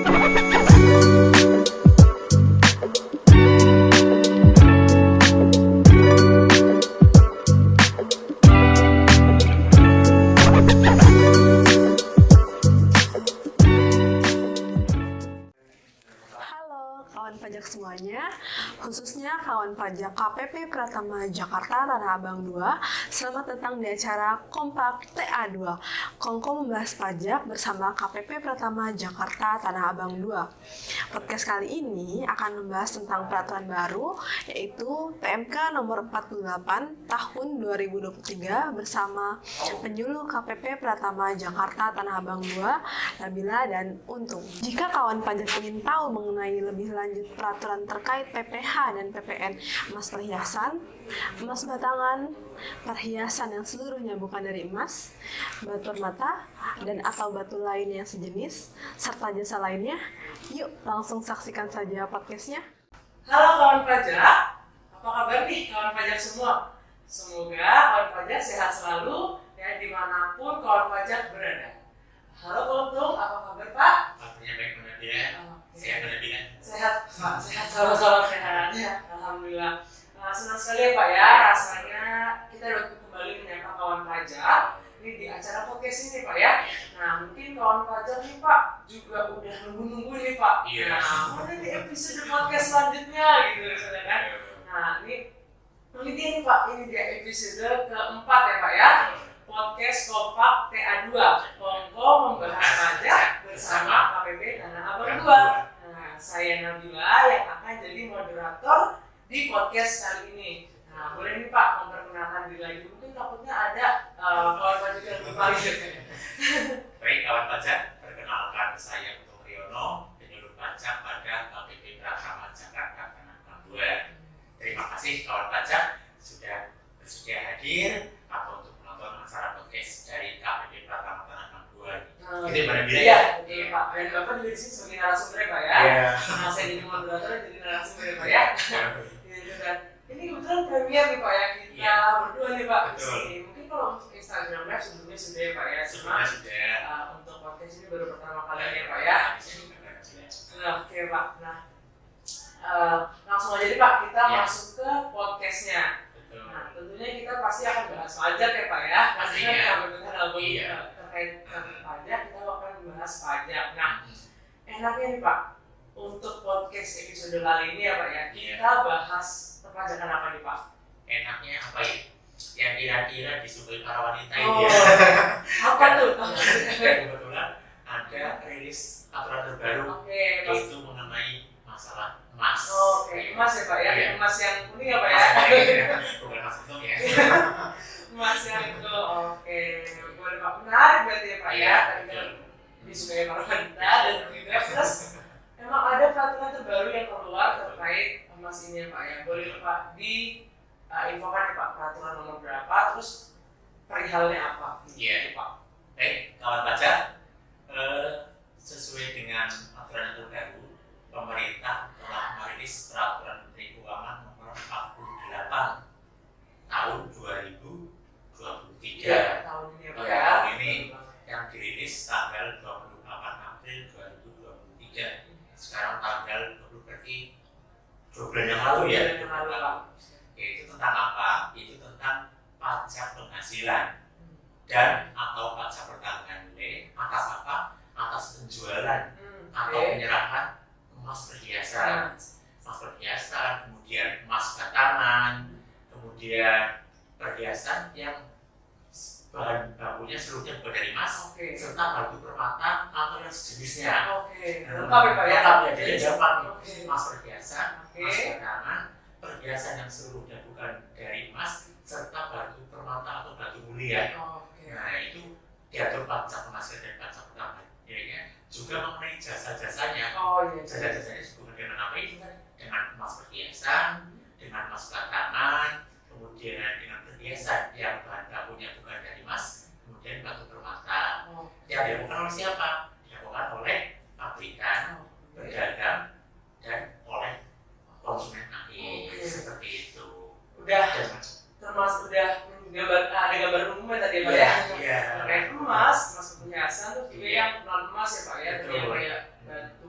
Kawan pajak semuanya, khususnya kawan pajak KPP Pratama Jakarta Tanah Abang 2, selamat datang di acara Kompak TA2. Kongko membahas pajak bersama KPP Pratama Jakarta Tanah Abang 2. Podcast kali ini akan membahas tentang peraturan baru, yaitu PMK nomor 48 tahun 2023 bersama penyuluh KPP Pratama Jakarta Tanah Abang 2, Nabila dan Untung. Jika kawan pajak ingin tahu mengenai lebih lanjut peraturan terkait PPH dan PPN emas perhiasan, emas batangan, perhiasan yang seluruhnya bukan dari emas, batu permata, dan atau batu lain yang sejenis, serta jasa lainnya, yuk langsung saksikan saja podcastnya. Halo kawan pajak, apa kabar nih kawan pajak semua? Semoga kawan pajak sehat selalu ya dimanapun kawan pajak berada. Halo Pak Untung, apa kabar Pak? Pastinya baik benar ya. Sehat benar ya. Sehat Pak, sehat sama-sama sehat ya. Alhamdulillah. Senang sekali ya Pak ya, rasanya kita dapat kembali menyapa kawan pajak ini di acara podcast ini Pak ya. Nah mungkin kawan pajak nih Pak juga udah nunggu-nunggu nih Pak. Iya. Nah mana nih episode podcast selanjutnya gitu misalnya kan. Nah ini dia nih Pak, ini dia episode keempat ya Pak ya. Podcast Kompak TA2, Kongko membahas pajak bersama KPP Tanah Abang 2. Nah, saya Nabila yang akan jadi moderator di podcast kali ini. Nah, boleh nih Pak memperkenalkan diri lagi. Mungkin takutnya ada kawan pajak yang lupa gitu. Baik kawan pajak, perkenalkan saya Untung Riono, penyuluh pajak pada KPP Pratama Jakarta Tanah Abang 2. Terima kasih kawan pajak sudah bersedia hadir atau untuk menonton acara podcast dari KPP Pratama Tanah Abang 2. Itu benar bila ya? Iya Pak. Dan Bapak juga di sini sebagai narasumber ya Pak ya. Iya. Nah, saya jadi moderator jadi narasumber ya Pak ya. Gitu kan. Ini kebetulan premier nih Pak ya, kita berdua nih Pak di sini. Mungkin kalau untuk Instagram Live sebelumnya sudah ya Pak ya. Sebelumnya sudah. Untuk podcast ini baru pertama kali ya Pak ya. Nah, oke Pak. Nah, langsung aja nih Pak kita masuk ke podcastnya. Nah, tentunya kita pasti akan bahas pajak ya Pak ya. Pastinya kalau kita terkait pajak kita akan membahas pajak. Nah, enaknya nih Pak untuk podcast episode kali ini ya Pak ya, kita bahas perpajakan apa nih Pak? Enaknya apa ya? Yang kira-kira disukai para wanita Oh, ini ya. apa tuh? Kebetulan ada rilis aturan terbaru yaitu mengenai masalah emas. Oke, emas ya Pak ya? Iya. Emas yang kuning ya Pak ya? Bukan emas untung ya. Emas yang itu, oke. Boleh Pak, menarik berarti ya Pak ya? Iya, Tadi kan disukai para wanita dan juga plus memang ada peraturan terbaru yang keluar terkait emas ini ya Pak ya. Boleh Pak diinfokan ya Pak peraturan nomor berapa, terus perihalnya apa? Iya. Pak. Baik, kawan pajak, sesuai dengan aturan yang terbaru, pemerintah telah merilis peraturan Menteri Keuangan nomor 48 tahun 2023. Ya, tahun ini ya Pak Ya, ya. tahun ini yang dirilis tanggal 28 April 2023. Sekarang tanggal 20 berarti 2 bulan yang lalu ya. 2 bulan yang lalu, Pak. Yaitu tentang apa? Itu tentang pajak penghasilan dan atau pajak pertambahan nilai atas apa? Atas penjualan atau penyerahan emas perhiasan. Emas perhiasan, kemudian emas batangan, kemudian perhiasan yang bahan bakunya seluruhnya bukan dari emas, serta batu permata atau yang sejenisnya. Lengkap ya Pak ya? Lengkap ya, jadi gampang nih. Emas perhiasan, emas Oke. batangan, perhiasan yang seluruhnya bukan dari emas, serta batu permata atau batu mulia. Nah itu diatur pajak penghasilan dan pajak pertambahan nilainya. Juga mengenai jasa-jasanya. Jasa-jasanya disebut dengan apa itu kan? Dengan emas perhiasan, dengan emas batangan, kemudian dengan perhiasan yang bahan bakunya bukan dari emas, kemudian batu permata. Yang dilakukan oleh siapa? Dilakukan oleh pabrikan, pedagang, dan oleh konsumen akhir. Seperti itu. Udah termasuk udah ada gambar umumnya tadi Pak ya? Iya. Terkait emas perhiasan, terus juga yang non emas ya Pak ya? Betul. Yang kayak batu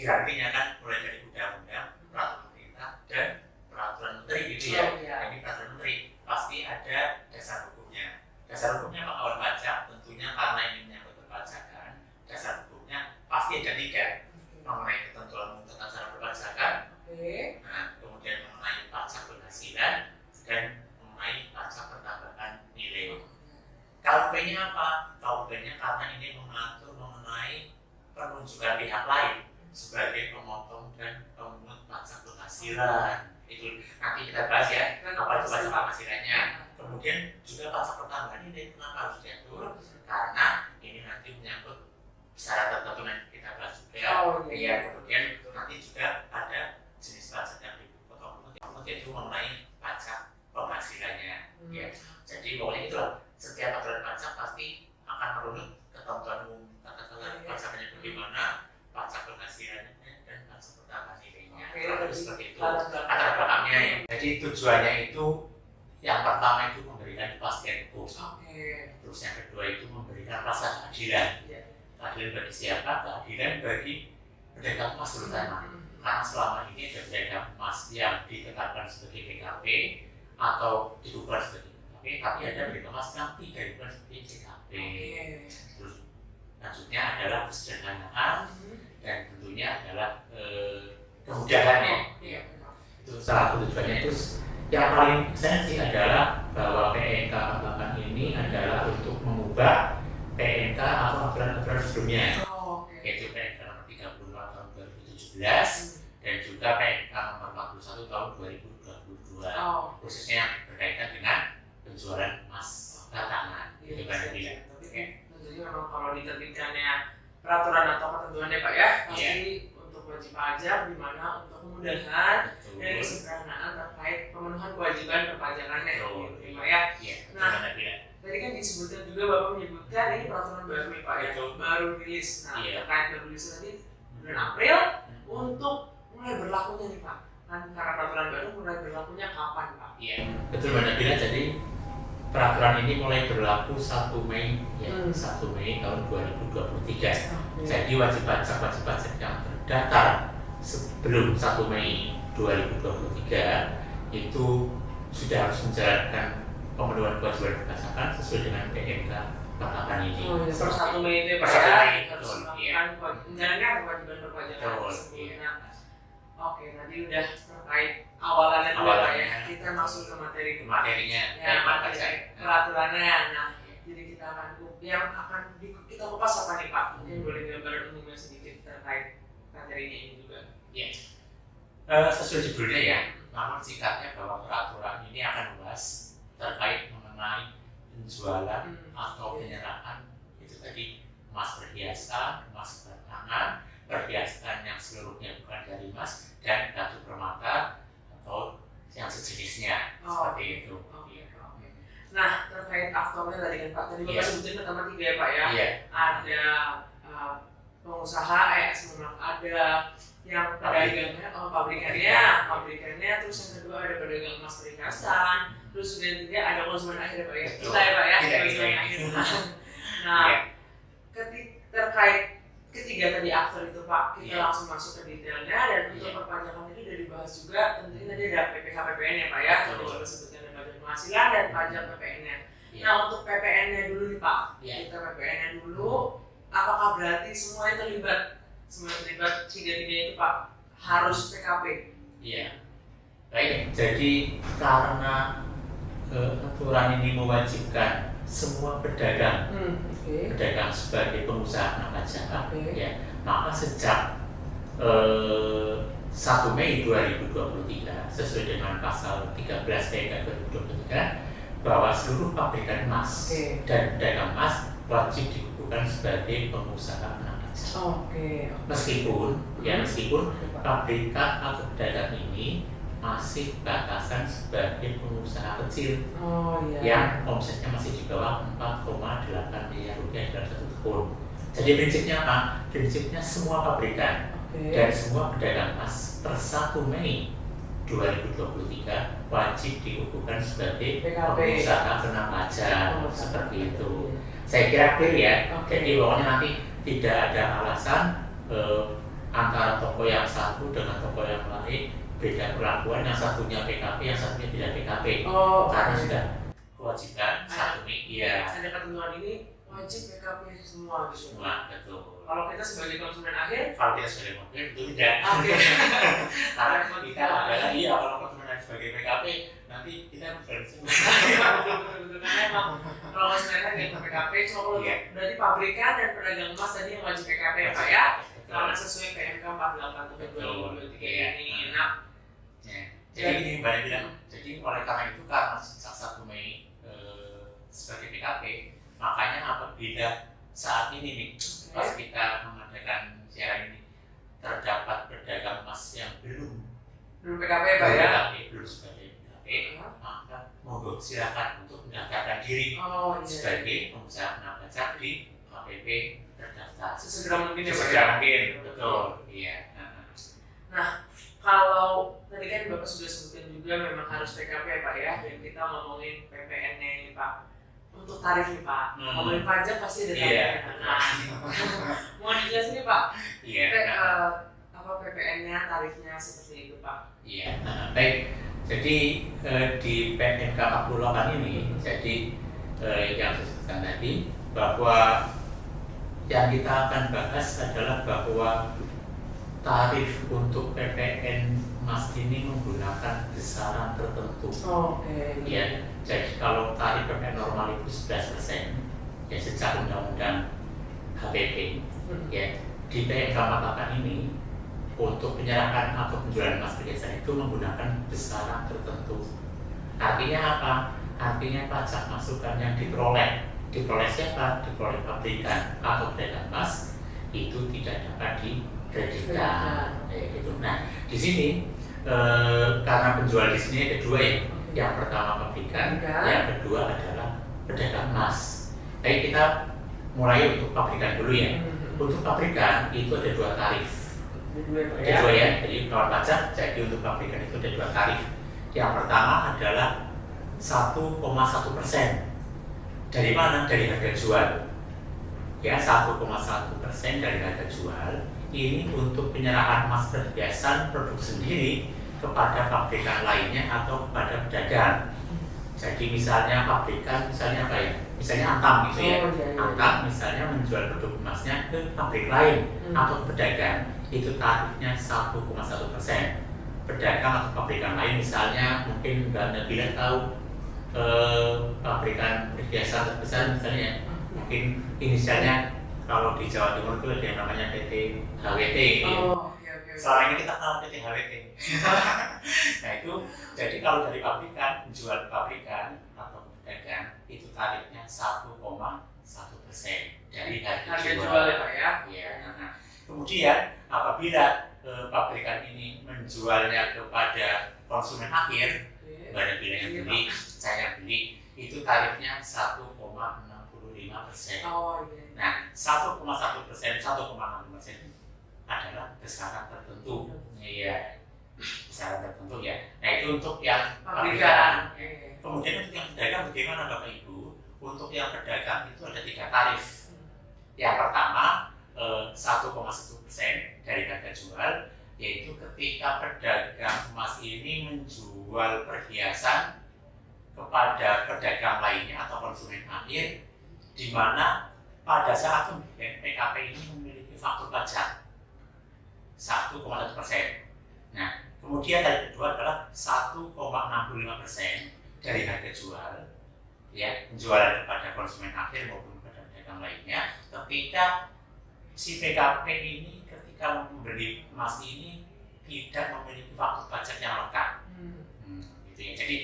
hierarkinya kan mulai dari undang-undang, peraturan pemerintah dan peraturan menteri gitu ya. Nah, ini peraturan menteri pasti ada dasar hukumnya. Dasar hukumnya apa kawan pajak? Tentunya karena ini menyangkut perpajakan, dasar hukumnya pasti ada 3 mengenai ketentuan umum tentang cara perpajakan. Nah, kemudian mengenai pajak penghasilan dan mengenai pajak pertambahan nilai. KUP-nya apa? KUP-nya karena ini mengatur mengenai penunjukan pihak lain sebagai pemotong dan pemungut pajak penghasilan. Itu nanti kita bahas ya, apa itu pajak penghasilannya. Kemudian juga pajak pertambahan nilai, kenapa harus diatur? Karena ini nanti menyangkut syarat tertentu nanti kita bahas juga. Ya, kemudian nanti juga ada jenis pajak yang dipotong yaitu mengenai pajak penghasilannya. Ya, jadi pokoknya itulah, setiap aturan pajak pasti akan merunut ketentuan umum tata kelola pajaknya bagaimana, pajak penghasilannya dan pajak pertambahan nilainya. Terus seperti itu latar belakangnya ya. Jadi tujuannya itu yang pertama itu memberikan kepastian hukum. Terus yang kedua itu memberikan rasa keadilan. Keadilan bagi siapa? Keadilan bagi pedagang emas terutama. Karena selama ini ada pedagang emas yang ditetapkan sebagai PKP atau dibubarkan sebagai PKP, tapi ada pedagang emas yang tidak dibubarkan sebagai PKP. Terus maksudnya adalah kesederhanaan dan tentunya adalah kemudahan ya. Itu salah satu tujuannya. Terus yang paling esensi adalah bahwa PNK 48 ini adalah untuk mengubah PNK atau aturan-aturan sebelumnya, yaitu PNK nomor 32 tahun 2017 dan juga PNK nomor 41 tahun 2022, khususnya berkaitan dengan penjualan emas batangan. Itu kan dia. Tentunya memang kalau diterbitkannya peraturan atau ketentuannya Pak ya, pasti untuk wajib pajak di mana untuk kemudahan dan kesederhanaan terkait pemenuhan kewajiban perpajakannya gitu Pak ya. Nah, tadi kan disebutkan juga Bapak menyebutkan ini peraturan baru nih Pak ya, baru rilis. Nah, terkait baru rilis tadi bulan April untuk mulai berlakunya nih Pak. Kan karena peraturan baru mulai berlakunya kapan Pak? Iya, betul Mbak Nabila. Jadi peraturan ini mulai berlaku 1 Mei ya, 1 Mei tahun 2023. Jadi wajib pajak yang terdaftar sebelum 1 Mei 2023 itu sudah harus menjalankan pemenuhan kewajiban perpajakan sesuai dengan PNK 48 ini. Per 1 Mei itu Per Pak 1 ya, Mei, harus betul, melakukan menjalankan kewajiban perpajakan tersebut. Nah, oke, nanti udah terkait awalannya dulu Pak ya, kita masuk ke materinya ya, materi peraturannya. Nah, jadi kita akan kita kupas apa nih Pak? Mungkin boleh gambaran umumnya sedikit terkait materinya ini juga. Ya, sesuai judulnya ya, namun singkatnya bahwa peraturan ini akan membahas terkait mengenai penjualan atau penyerahan itu tadi emas perhiasan, emas batangan, perhiasan yang seluruhnya bukan dari emas, dan batu permata atau yang sejenisnya seperti itu. Nah, terkait aktornya tadi kan Pak, tadi Bapak sebutin pertama 3 ya Pak ya. Ada pengusaha, ada yang pedagangnya, pabrikannya, terus yang kedua ada pedagang emas perhiasan, terus yang ketiga ada konsumen akhir Pak ya. Kita ya Pak ya, konsumen akhir. Nah, terkait ketiga tadi aktor itu Pak, kita langsung masuk ke detailnya. Dan untuk perpajakan itu sudah dibahas juga, tentunya tadi ada PPh PPN ya Pak ya, tadi Bapak sebutkan ada pajak penghasilan dan pajak PPN-nya. Nah, untuk PPN-nya dulu nih Pak, kita PPN-nya dulu, apakah berarti semuanya terlibat? Semuanya terlibat, 3-3 itu Pak, harus PKP? Iya, baik, jadi karena aturan ini mewajibkan semua pedagang, pedagang sebagai pengusaha kena pajak, ya, maka sejak 1 Mei 2023 sesuai dengan pasal 13 PNK 2023 bahwa seluruh pabrikan emas dan pedagang emas wajib dikukuhkan sebagai pengusaha kena pajak. Meskipun pabrikan atau pedagang ini masih batasan sebagai pengusaha kecil yang omsetnya masih di bawah 4,8 miliar rupiah dalam 1 tahun. Jadi prinsipnya apa? Prinsipnya semua pabrikan dan semua pedagang emas per 1 Mei 2023 wajib dikukuhkan sebagai pengusaha kena pajak seperti itu. Saya kira clear ya. Jadi pokoknya nanti tidak ada alasan antara toko yang satu dengan toko yang lain beda perlakuan, yang satunya PKP, yang satunya tidak PKP. Karena sudah kewajiban satu iya. Ada ketentuan ini wajib PKP semua gitu. Semua betul. Kalau kita sebagai konsumen akhir, Kalau kita sebagai konsumen itu tidak. Karena kita adalah kalau konsumen sebagai PKP nanti kita berjualan semua. Karena emang kalau konsumen akhir nggak PKP, cuma kalau berarti pabrikan dan pedagang emas tadi yang wajib PKP ya Pak ya. Karena sesuai PMK 48/2023 ini. Nah, jadi ini Mbak bilang, jadi oleh karena itu karena sejak 1 Mei sebagai PKP, makanya apabila saat ini nih pas kita mengadakan siaran ini terdapat pedagang emas yang belum PKP Pak ya, belum sebagai PKP, maka monggo silakan untuk mendaftarkan diri sebagai pengusaha kena pajak di KPP terdaftar. Sesegera mungkin ya Pak. Sesegera mungkin, betul. Iya. Nah, kalau tadi kan Bapak sudah sebutin juga memang harus PKP ya Pak ya, dan kita ngomongin PPN-nya ini Pak. Untuk tarif nih Pak, ngomongin pajak pasti ada tarifnya. Mau dijelasin nih Pak? Apa PPN-nya, tarifnya seperti itu Pak? Iya, baik. Jadi di PMK 48 ini, jadi yang saya sebutkan tadi bahwa yang kita akan bahas adalah bahwa tarif untuk PPN emas ini menggunakan besaran tertentu. Ya, jadi kalau tarif PPN normal itu 11%, ya sejak undang-undang HPP, ya di PMK 48 ini untuk penyerahan atau penjualan emas perhiasan itu menggunakan besaran tertentu. Artinya apa? Artinya pajak masukan yang diperoleh siapa? Diperoleh pabrikan atau pedagang emas itu tidak dapat dikreditkan. Gitu. Nah, di sini karena penjual di sini ada dua ya. Yang pertama pabrikan, yang kedua adalah pedagang emas. Baik, kita mulai untuk pabrikan dulu ya. Untuk pabrikan itu ada dua tarif. Ada dua ya. Jadi kalau pajak, jadi untuk pabrikan itu ada dua tarif. Yang pertama adalah 1,1%. Dari mana? Dari harga jual. Ya, 1,1% dari harga jual. Ini untuk penyerahan emas perhiasan produk sendiri kepada pabrikan lainnya atau kepada pedagang. Jadi misalnya pabrikan, misalnya apa ya? Misalnya Antam gitu ya. Antam misalnya menjual produk emasnya ke pabrik lain atau pedagang, itu tarifnya 1,1%. Pedagang atau pabrikan lain misalnya mungkin Mbak Nabila tahu pabrikan perhiasan terbesar misalnya, mungkin inisialnya kalau di Jawa Timur itu ada yang namanya PT HWT. Selama ini kita tahu PT HWT. Nah itu, jadi kalau dari pabrikan, jual pabrikan atau pedagang itu tarifnya 1,1% dari harga jual ya Pak ya. Ya. Nah, kemudian apabila pabrikan ini menjualnya kepada konsumen akhir, Mbak Nabila yang beli, saya yang beli, itu tarifnya 1,65%. Nah, 1,1%, 1,6% adalah besaran tertentu. Iya, besaran tertentu ya. Nah, itu untuk yang pabrikan. Kemudian untuk yang pedagang bagaimana Bapak Ibu? Untuk yang pedagang itu ada 3 tarif. Yang pertama 1,1% dari harga jual, yaitu ketika pedagang emas ini menjual perhiasan kepada pedagang lainnya atau konsumen akhir, di mana pada saat pembelian PKP ini memiliki faktur pajak 1,1%. Nah, kemudian yang kedua adalah 1,65% dari harga jual, ya, penjualan kepada konsumen akhir maupun kepada pedagang lainnya. Ketika si PKP ini ketika membeli emas ini tidak memiliki faktur pajak yang lengkap, gitu ya. Jadi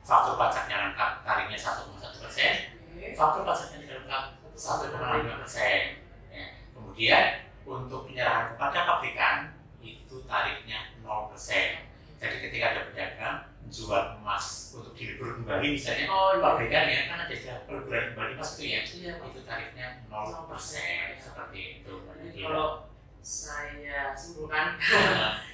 faktur pajaknya lengkap, tarifnya 1,1%. Faktur pajaknya tidak lengkap 1,5%. Ya. Kemudian untuk penyerahan kepada pabrikan itu tarifnya 0%. Jadi ketika ada pedagang jual emas untuk dilebur kembali misalnya, pabrikan ya kan ada istilah peleburan kembali emas itu ya, itu tarifnya 0%. Seperti itu. Jadi kalau saya simpulkan,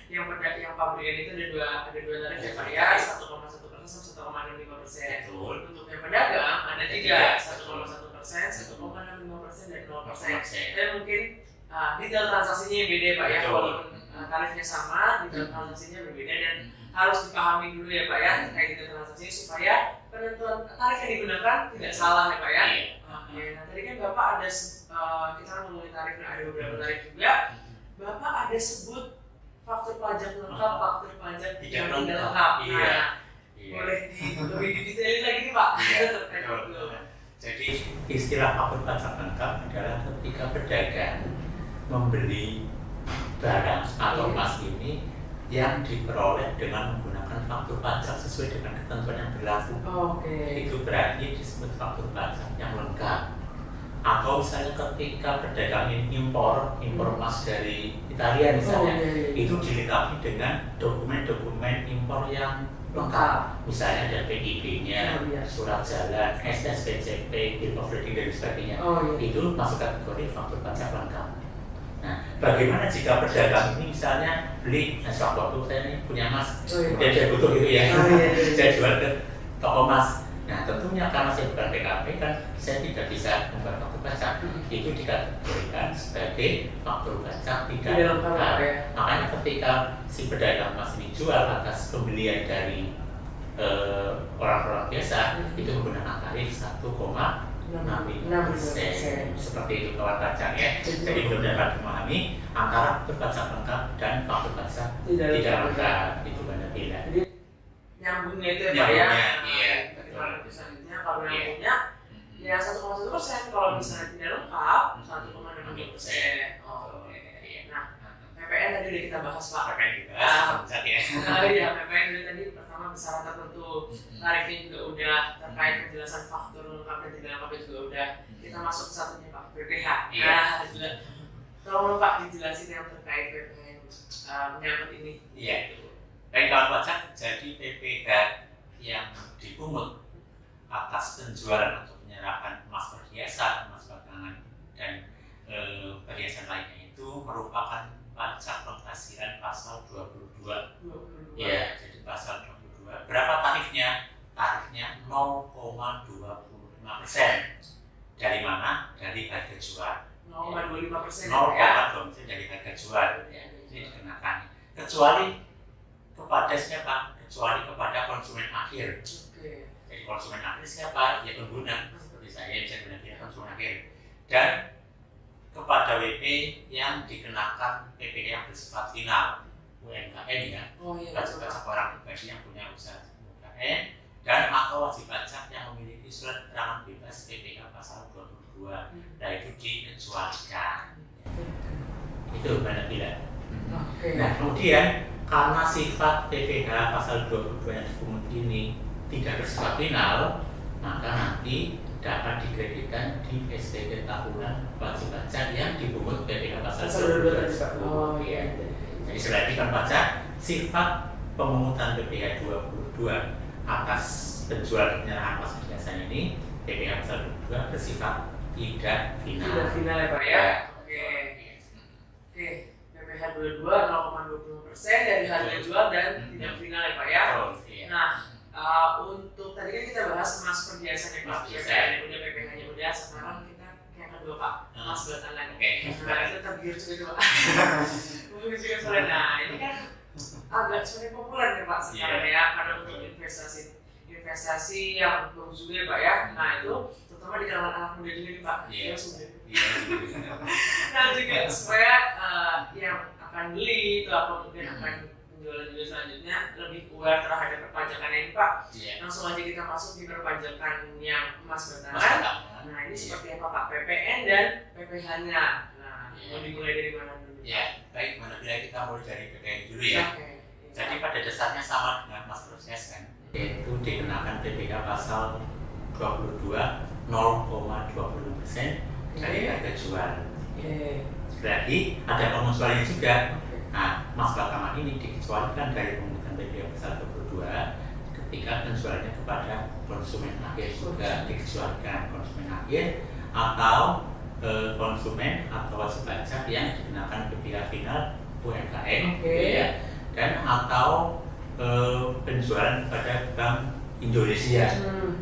yang pabrikan itu ada dua tarif ya Pak ya, 1,1% sama 1,65%. Untuk yang pedagang ada 3, 1,1%, 1,65% dan 0%. Tapi mungkin detail transaksinya yang beda ya Pak ya, Betul. walaupun tarifnya sama, detail transaksinya berbeda dan harus dipahami dulu ya Pak ya terkait detail transaksinya supaya penentuan tarif yang digunakan tidak salah ya Pak ya. Iya. Oke, nah tadi kan Bapak ada kita ngomongin tarif, ada beberapa tarif juga. Bapak ada sebut faktur pajak lengkap, faktur pajak yang tidak lengkap. Iya. Nah, Iya. boleh lebih didetailin lagi nih Pak. Iya, Terkait betul. itu. Jadi istilah faktur pajak lengkap adalah ketika pedagang membeli barang atau emas ini yang diperoleh dengan menggunakan faktur pajak sesuai dengan ketentuan yang berlaku. Oke. Itu berarti disebut faktur pajak yang lengkap. Atau misalnya ketika pedagang impor emas dari Italia misalnya, itu dilengkapi dengan dokumen-dokumen impor yang lengkap. Misalnya ada PIB-nya, surat jalan, SSPCP, bill of lading dan sebagainya. Itu masuk kategori faktur pajak lengkap. Nah, bagaimana jika pedagang ini misalnya beli, waktu saya ini punya emas, kemudian saya butuh gitu ya, saya jual ke toko emas. Nah, tentunya karena saya bukan PKP kan, saya tidak bisa membuat faktur pajak. Itu dikategorikan sebagai faktur pajak tidak lengkap. Makanya ketika si pedagang emas ini jual atas pembelian dari orang-orang biasa, itu menggunakan tarif 1,6%. Seperti itu kawan pajak ya. Jadi mudah-mudahan memahami antara faktur pajak lengkap dan faktur pajak tidak lengkap. Itu benar bila. Nyambungnya itu ya Pak ya. Iya. Selanjutnya kalau nyambungnya ya 1,1%, kalau misalnya tidak lengkap 1,6%. Oke. Nah, PPN tadi udah kita bahas Pak. PPN dibahas, ya. Iya, PPN tadi pertama besaran tertentu, tarifnya juga udah, terkait penjelasan faktur lengkap dan tidak lengkap juga udah. Kita masuk ke satunya Pak, PPh. Nah, tolong Pak dijelasin yang terkait PPN menyangkut ini. Iya. Baik kawan pajak, jadi PPh yang dipungut atas penjualan atau penyerahan emas perhiasan, emas batangan dan perhiasan lainnya itu merupakan pajak penghasilan pasal 22. Ya, jadi pasal 22. Berapa tarifnya? Tarifnya 0,25%. Dari mana? Dari harga jual. 0,25% 0,25% dari harga jual. Ya, ini dikenakan. Kecuali kepada siapa? Kecuali kepada konsumen akhir. Jadi konsumen akhir siapa? Ya pengguna, seperti saya bisa benar-benar konsumen akhir. Dan kepada WP yang dikenakan PPh yang bersifat final, UMKM ya, pajak orang pribadi yang punya usaha UMKM, dan atau wajib pajak yang memiliki surat keterangan bebas PPh pasal 22. Nah itu dikecualikan. Itu benar tidak? Nah kemudian karena sifat PPh pasal 22 yang dipungut ini tidak bersifat final, maka nanti dapat dikreditkan di SPT tahunan wajib pajak yang dipungut PPh pasal 22. Jadi sudah kan pajak sifat pemungutan PPh 22 atas penjualan penyerahan emas perhiasan ini, PPh pasal 22 bersifat tidak final. Tidak final ya Pak ya. Oke. PPh 22 0,25% dari harga jual dan tidak final ya Pak ya. Nah, untuk tadi kan kita bahas emas perhiasan ya Pak. PPh udah, PPh-nya udah, sekarang kita yang kedua Pak, emas batangan. Nah, itu tergiur juga tuh Pak. Mungkin juga soalnya. Nah, ini kan agak sebenarnya populer nih Pak sekarang ya, karena untuk investasi yang bagus juga ya Pak ya. Nah, itu terutama di kalangan anak muda juga nih Pak. Iya. Nah, juga supaya yang akan beli itu atau mungkin akan penjualan juga selanjutnya lebih aware terhadap perpajakan ini Pak. Langsung aja kita masuk di perpajakan yang emas batangan. Nah, ini seperti apa Pak? PPN dan PPh-nya. Nah, mau dimulai dari mana dulu? Ya, baik, mana bila kita mulai dari PPN dulu ya. Jadi pada dasarnya sama dengan emas perhiasan, yaitu dikenakan PPh pasal 22 0,25% dari harga jual. Berarti ada pengecualian juga. Nah, emas batangan ini dikecualikan dari pemungutan PPh pasal 22 ketika penjualannya kepada konsumen akhir juga dikecualikan konsumen akhir atau konsumen atau wajib pajak yang dikenakan PPh final UMKM, ya, dan atau penjualan kepada Bank Indonesia.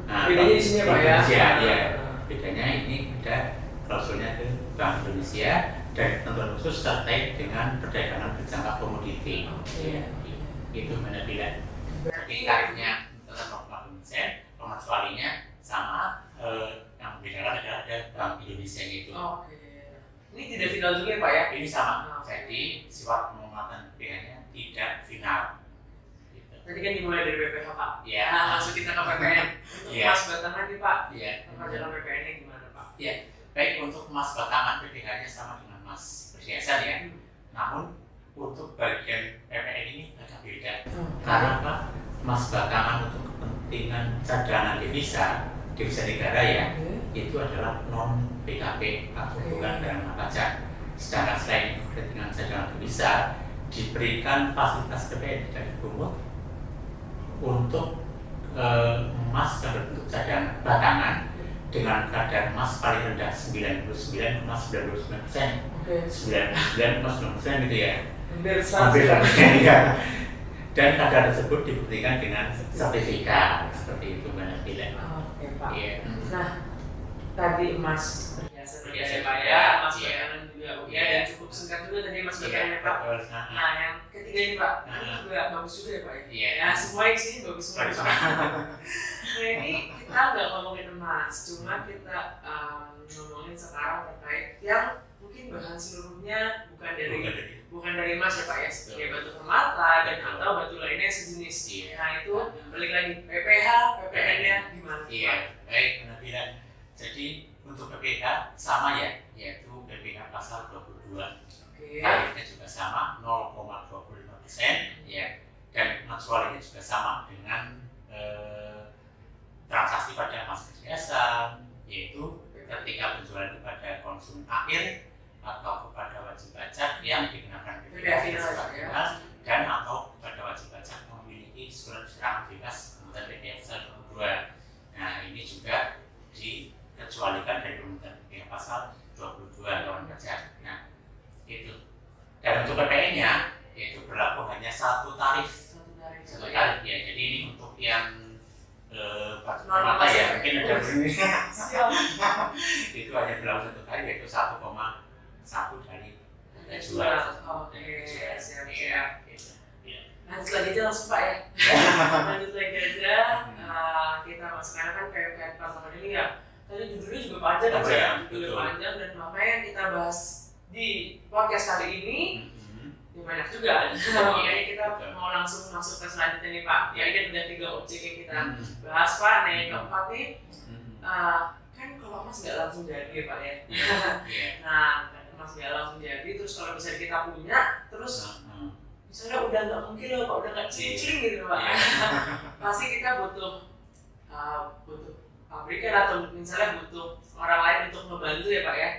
Nah, bedanya di sini ya Pak ya. Ya. Bedanya ini ada klausulnya ke Bank Bank Indonesia dan ketentuan khusus terkait dengan perdagangan berjangka komoditi. Itu mana bila. Jadi tarifnya tetap 0,5%, pengecualiannya sama, yang membedakan adalah ada Bank Indonesia itu. Ini tidak final juga ya Pak ya? Ini sama. Jadi sifat penguatan BPH-nya tidak final. Tadi kan dimulai dari BPH Pak. Iya. Nah, langsung kita ke PPN. Iya. Mas batangan nih Pak. Iya. Perjalanan PPN-nya gimana Pak? Iya. Baik, untuk emas batangan BPH-nya sama dengan emas perhiasan ya. Namun untuk bagian PPN ini agak beda. Karena apa? Emas batangan untuk kepentingan cadangan devisa negara ya, itu adalah non PKP atau bukan barang pajak. Sedangkan selain kepentingan cadangan devisa diberikan fasilitas PPN dari Bumut untuk emas yang berbentuk cadangan batangan dengan kadar emas paling rendah 99,99%, 99,9% gitu ya. Hampir ya. Dan kadar tersebut dibuktikan dengan sertifikat seperti itu Mbak Nabila. Oke Pak. Iya. Nah, tadi emas perhiasan Perhiasan Pak ya, emas iya. batangan juga Iya. dan cukup singkat juga tadi emas batangan Pak. Nah, yang ketiga ini Pak, ini juga bagus juga ya Pak ya? Iya. Ya, semua sih bagus semua Pak. Nah, ini kita nggak ngomongin emas, cuma kita ngomongin sekarang terkait yang mungkin bahan seluruhnya bukan dari emas ya Pak ya, seperti batu permata dan atau batu lainnya sejenis. Iya. Nah itu balik lagi PPH, PPN-nya gimana? Iya, baik Mbak Nabila. Jadi untuk PPH sama ya, yaitu PPH pasal 22. Tarifnya juga sama 0,25% ya, dan pengecualiannya juga sama dengan transaksi pada emas perhiasan, yaitu ketika penjualan kepada konsumen akhir atau kepada wajib pajak yang dikenakan PPh final dan atau kepada wajib pajak memiliki surat keterangan bebas pembuatan PPh pasal 22. Nah ini juga dikecualikan dari pembuatan PPh pasal 22 lawan pajak. Nah itu. Dan untuk PPN-nya itu berlaku hanya satu tarif ya. Jadi ini untuk yang batu permata ya, mungkin ada itu hanya berlaku satu tarif, yaitu 1,1 dari jual. Oke, siap. Lanjut lagi aja langsung Pak ya. Lanjut lagi aja. Kita sekarang kan kayak pertemuan ini ya. Tadi judulnya juga panjang kan ya, judulnya panjang dan makanya kita bahas di podcast kali ini. Ya banyak juga. Makanya kita mau langsung masuk ke selanjutnya nih Pak. Ya ini ada 3 objek yang kita bahas Pak. Nah yang keempat nih, kan kalau emas nggak langsung jadi ya Pak ya. Nah emas nggak langsung jadi, terus kalau misalnya kita punya, terus misalnya udah nggak mungkin loh Pak, udah nggak cincin gitu Pak. Pasti kita butuh pabrikan atau misalnya butuh orang lain untuk membantu ya Pak ya,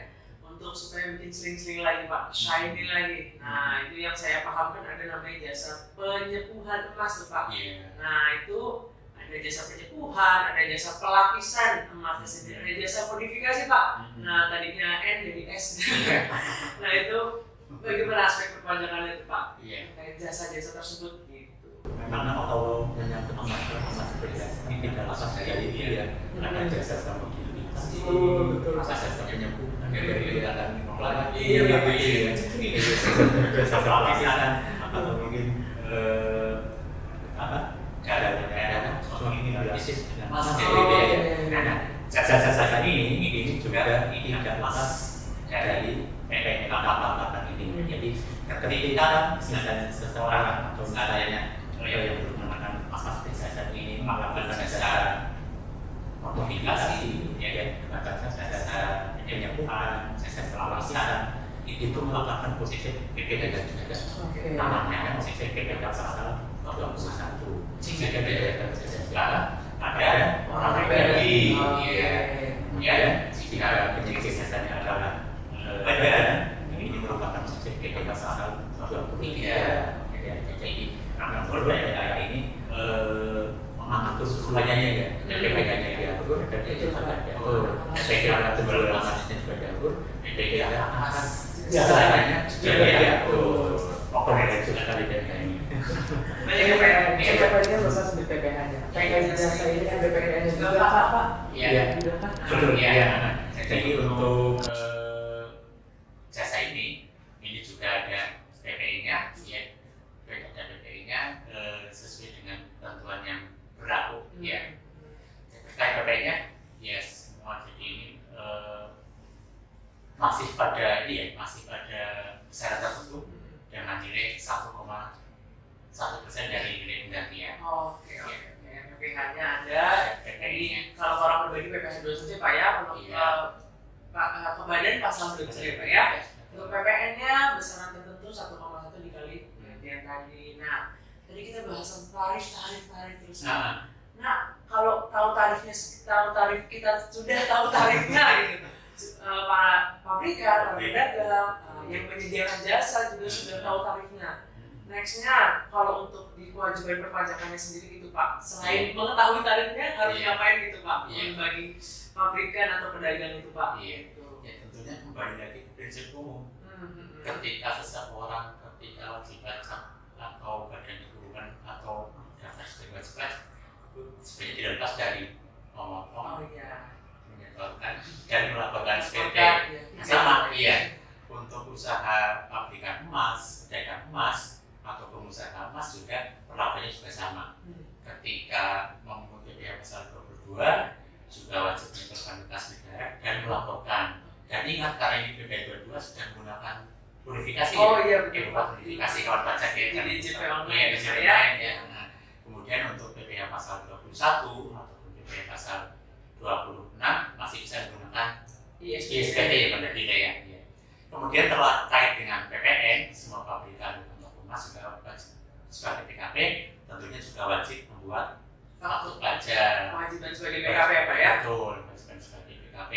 untuk supaya bikin sling-sling lagi Pak, shiny lagi. Nah itu yang saya pahamkan ada namanya jasa penyepuhan emas tuh Pak. Nah itu ada jasa penyepuhan, ada jasa pelapisan emas, ada jasa modifikasi Pak. Nah tadinya N jadi S. Nah itu bagaimana aspek perpanjangannya itu Pak? Kayak jasa-jasa tersebut gitu. Memang kalau menyangkut emas perhiasan ini tidak lepas dari dia ada jasa komoditas, jasa penyepuhan dari kegiatan jasa pelapisan atau mungkin bisnis dengan emas nah jasa-jasa ini juga tidak lepas dari PPh ini. Jadi ketika misalnya seseorang atau misalnya yang menggunakan emas perhiasan ini melakukan jasa modifikasi, jasa penyepuhan, jasa pelapisan, itu merupakan posisi PPh juga. Namanya posisi PPh pasal 21. Jika PPh jasa ada orang pribadi, kemudian jika penyidik jasanya adalah badan, ini merupakan posisi PPh pasal 23. Jadi Undang Undang ini mengatur semuanya ya, PPh-nya diatur, PPh penjualan emasnya juga diatur, PPh atas jalannya juga diatur. Pokoknya itu sekali dari ini. PPh-nya besar seperti PPh-nya. PPh jasa ini kan BPN-nya juga Pak. Iya. Betul ya. Jadi untuk pada ini ya, masih pada besaran tertentu dengan nilai 1,1% dari nilai penggantian. Oke. PPh-nya ada. Jadi kalau orang pribadi PPh 2 saja Pak ya, kalau ke badan pasal 2 saja Pak ya. Untuk PPN-nya besaran tertentu 1,1 dikali penggantian tadi. Nah, tadi kita bahas tarif terus. Nah, kalau tahu tarif kita sudah tahu tarifnya gitu. Para pabrikan, para pedagang, yang menyediakan jasa juga sudah tahu tarifnya. Nextnya, kalau untuk di kewajiban perpajakannya sendiri gitu Pak, selain mengetahui tarifnya harus ngapain gitu Pak, bagi pabrikan atau pedagang itu Pak? Ya tentunya kembali lagi ke prinsip umum. Ketika seseorang ketika wajib pajak atau badan hubungan atau daftar sebagai wajib pajak, sebenarnya tidak lepas dari memotong, menyetorkan dan melaporkan SPT. Sama, untuk usaha pabrikan emas, pedagang emas atau pengusaha emas juga perlakuannya juga sama. Ketika memungut PPh pasal 22 juga wajib menyetorkan kas negara dan melaporkan. Dan ingat karena ini PPh 22 sudah menggunakan purifikasi. Purifikasi kawan pajak ya. Di DJP online ya. Kemudian untuk PPh pasal 21 ataupun PPh pasal 26 masih bisa menggunakan ISPT ya pada nilai ya. Kemudian terkait dengan PPN, semua pabrikan untuk emas juga wajib sebagai PKP, tentunya juga wajib membuat kartu pelajar. Kewajiban sebagai PKP ya Pak ya? Betul, kewajiban sebagai PKP.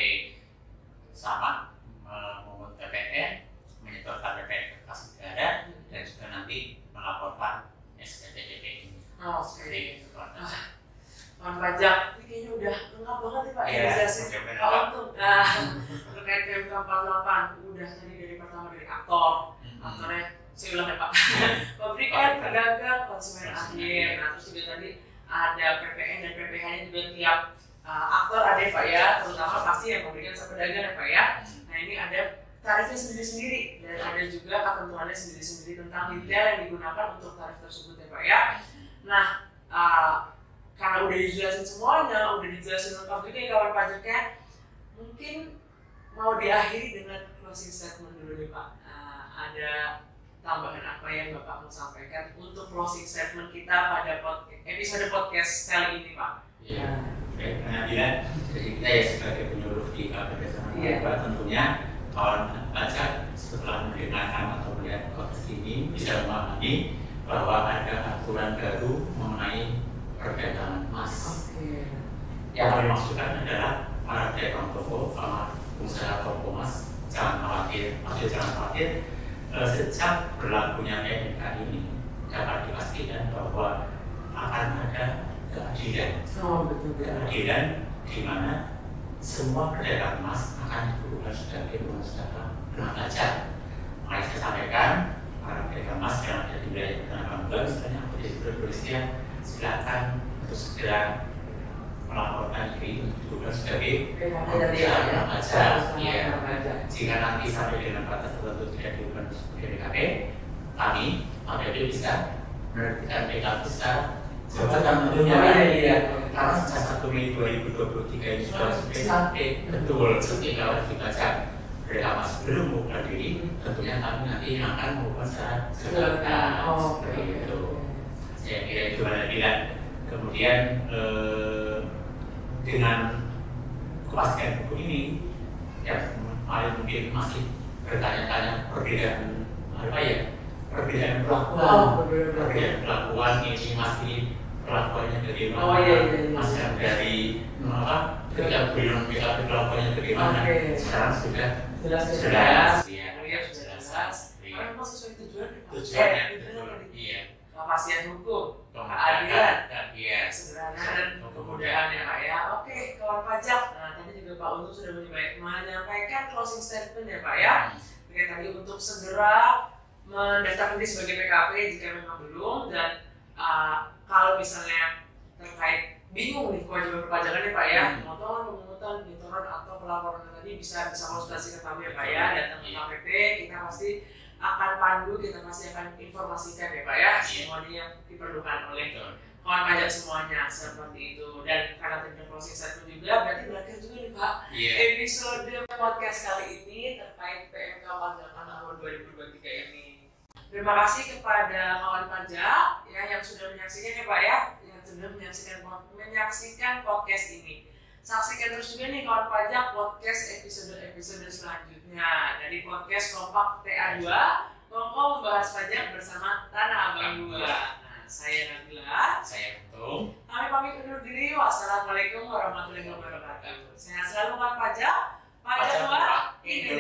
Sama memungut PPN, menyetorkan PPN ke kas negara, dan juga nanti melaporkan SPT PPN. Seperti itu kawan pajak. Kawan pajak, ini kayaknya udah lengkap banget nih Pak. Pak Untung. Terkait PMK 48, udah tadi dari pertama dari aktornya, saya ulang ya Pak. Pabrikan, pedagang, konsumen akhir. Nah terus juga tadi ada PPN dan PPh-nya juga tiap aktor ada ya Pak ya, terutama pasti yang pabrikan sama pedagang ya Pak ya. Nah ini ada tarifnya sendiri-sendiri dan ada juga ketentuannya sendiri-sendiri tentang detail yang digunakan untuk tarif tersebut ya Pak ya. Nah karena udah dijelasin semuanya, udah dijelasin lengkap juga ya kawan pajaknya, mungkin mau diakhiri dengan closing statement dulu nih Pak. Ada tambahan apa yang Bapak mau sampaikan untuk closing statement kita pada episode podcast kali ini Pak? Baik, pengadilan. Jadi kita ya sebagai penyuluh di KPP sama tentunya kawan pajak setelah mendengarkan atau melihat podcast ini bisa memahami bahwa ada aturan baru mengenai perdagangan emas. Yang kami maksudkan adalah para pedagang toko, para pengusaha toko emas, jangan khawatir. Sejak berlakunya PMK ini dapat dipastikan bahwa akan ada keadilan. Keadilan di mana semua pedagang emas akan diperlukan sebagai pengusaha kena pajak. Makanya saya sampaikan para pedagang emas yang ada di wilayah Tanah Abang, misalnya atau di seluruh Indonesia, silakan untuk segera melaporkan diri untuk diperlukan sebagai pengusaha kena pajak. Jika nanti sampai dengan batas tertentu tidak diperlukan sebagai PKP, kami KPP bisa menerbitkan PKP secara jabatan tentunya. Karena sejak 1 Mei 2023 ini sudah sampai betul ketika wajib pajak mereka masih belum membuka diri, tentunya kami nanti akan melakukan secara jabatan seperti itu. Saya kira itu adalah kemudian dengan kepastian hukum ini ya mungkin masih bertanya-tanya perbedaan perlakuan ini masih perlakuannya bagaimana, masih dari ketika belum PKP perlakuannya bagaimana, sekarang sudah jelas. Karena memang sesuai tujuannya. Kepastian hukum, keadilan, kesederhanaan dan kemudahan ya Pak ya. Oke, kawan pajak. Nah tadi juga Pak Untung sudah menyampaikan closing statement ya Pak ya. Tadi untuk segera mendaftarkan diri sebagai PKP jika memang belum, dan kalau misalnya terkait bingung nih kewajiban perpajakannya Pak ya, pemungutan, penyetorkan atau pelaporan tadi bisa konsultasi ke kami ya Pak ya, datang ke KPP, kita pasti akan pandu, kita pasti akan informasikan ya Pak ya semuanya yang diperlukan oleh kawan pajak semuanya seperti itu. Dan karena teknik closing statement juga berakhir juga nih Pak episode podcast kali ini terkait PMK pajakan tahun 2023 ini. Terima kasih kepada kawan pajak ya yang sudah menyaksikan ya Pak ya, yang sudah menyaksikan podcast ini. Saksikan terus juga nih kawan pajak podcast episode selanjutnya dari podcast Kompak TA2, Kongko membahas pajak bersama Tanah Abang 2. Nah, saya Nabila, saya Untung. Kami pamit undur diri. Wassalamualaikum warahmatullahi wabarakatuh. Sehat selalu kawan pajak. Pajak 2 Indonesia.